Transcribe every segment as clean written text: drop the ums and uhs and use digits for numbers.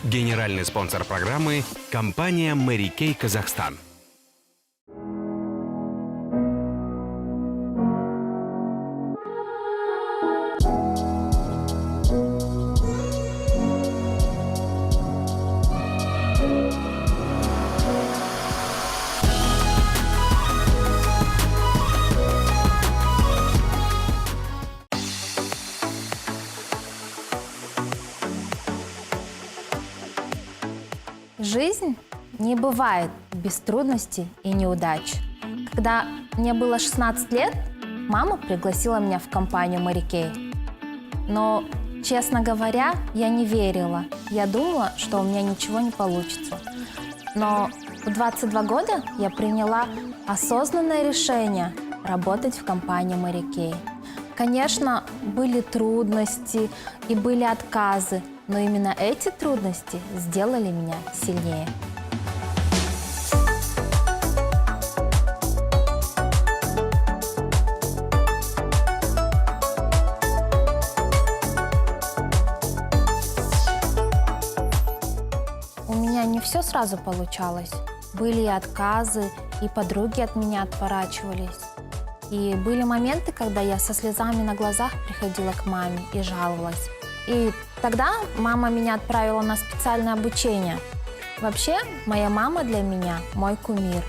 Генеральный спонсор программы – компания Mary Kay Казахстан. Жизнь не бывает без трудностей и неудач. Когда мне было 16 лет, мама пригласила меня в компанию Mary Kay. Но, честно говоря, я не верила. Я думала, что у меня ничего не получится. Но в 22 года я приняла осознанное решение работать в компании Mary Kay. Конечно, были трудности и были отказы, но именно эти трудности сделали меня сильнее. У меня не все сразу получалось. Были и отказы, и подруги от меня отворачивались. И были моменты, когда я со слезами на глазах приходила к маме и жаловалась. И тогда мама меня отправила на специальное обучение. Вообще, моя мама для меня мой кумир.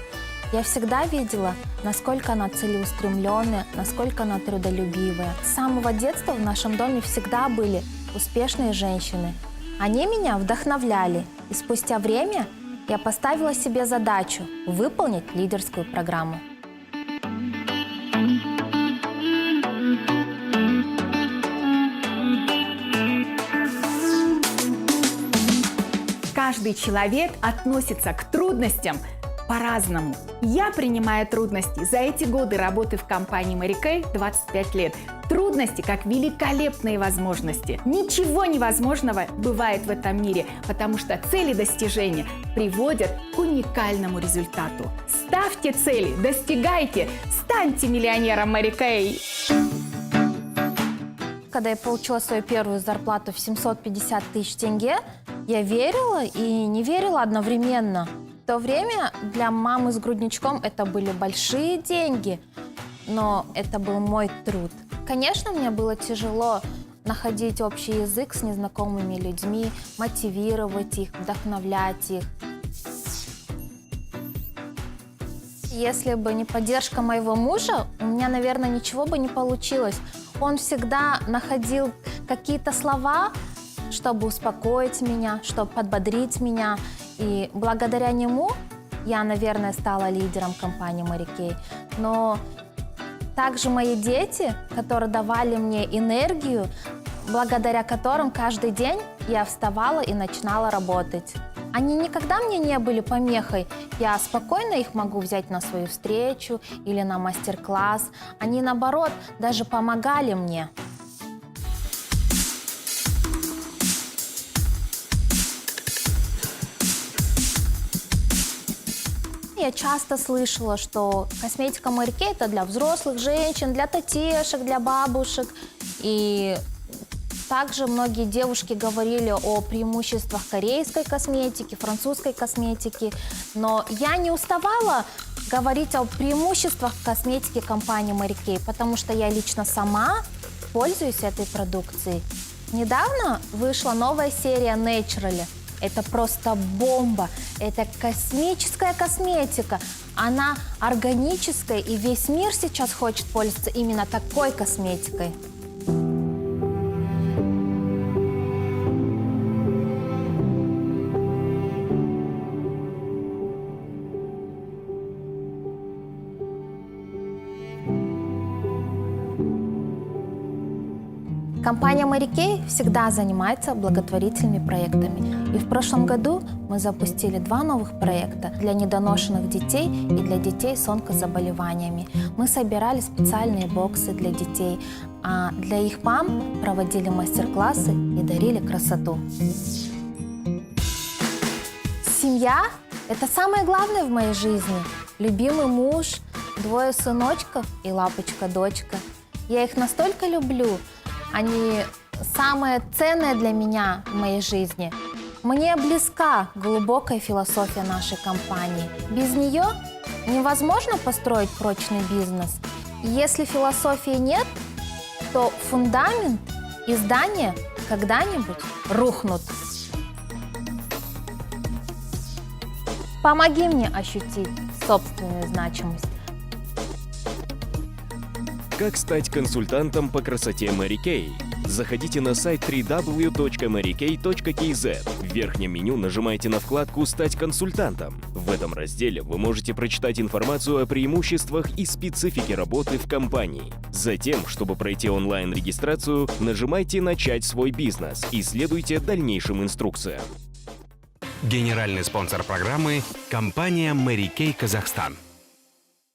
Я всегда видела, насколько она целеустремленная, насколько она трудолюбивая. С самого детства в нашем доме всегда были успешные женщины. Они меня вдохновляли. И спустя время я поставила себе задачу выполнить лидерскую программу. Каждый человек относится к трудностям по-разному. Я принимаю трудности за эти годы работы в компании Mary Kay 25 лет. Трудности как великолепные возможности. Ничего невозможного бывает в этом мире, потому что цели достижения приводят к уникальному результату. Ставьте цели, достигайте, станьте миллионером Mary Kay. Когда я получила свою первую зарплату в 750 тысяч тенге, я верила и не верила одновременно. В то время для мамы с грудничком это были большие деньги, но это был мой труд. Конечно, мне было тяжело находить общий язык с незнакомыми людьми, мотивировать их, вдохновлять их. Если бы не поддержка моего мужа, у меня, наверное, ничего бы не получилось. Он всегда находил какие-то слова, чтобы успокоить меня, чтобы подбодрить меня. И благодаря нему я, наверное, стала лидером компании Mary Kay. Но также мои дети, которые давали мне энергию, благодаря которым каждый день я вставала и начинала работать. Они никогда мне не были помехой. Я спокойно их могу взять на свою встречу или на мастер-класс. Они, наоборот, даже помогали мне. Я часто слышала, что косметика Mary Kay это для взрослых женщин, для тетешек, для бабушек. И также многие девушки говорили о преимуществах корейской косметики, французской косметики. Но я не уставала говорить о преимуществах косметики компании Mary Kay, потому что я лично сама пользуюсь этой продукцией. Недавно вышла новая серия Naturally. Это просто бомба, это космическая косметика. Она органическая, и весь мир сейчас хочет пользоваться именно такой косметикой. Компания Mary Kay всегда занимается благотворительными проектами. И в прошлом году мы запустили 2 новых проекта для недоношенных детей и для детей с онкозаболеваниями. Мы собирали специальные боксы для детей, а для их мам проводили мастер-классы и дарили красоту. Семья – это самое главное в моей жизни. Любимый муж, 2 сыночков и лапочка-дочка. Я их настолько люблю. Они самое ценное для меня в моей жизни. Мне близка глубокая философия нашей компании. Без нее невозможно построить прочный бизнес. Если философии нет, то фундамент и здания когда-нибудь рухнут. Помоги мне ощутить собственную значимость. Как стать консультантом по красоте Мэри Кей? Заходите на сайт www.marykay.kz. В верхнем меню нажимайте на вкладку «Стать консультантом». В этом разделе вы можете прочитать информацию о преимуществах и специфике работы в компании. Затем, чтобы пройти онлайн-регистрацию, нажимайте «Начать свой бизнес» и следуйте дальнейшим инструкциям. Генеральный спонсор программы – компания Mary Kay Казахстан.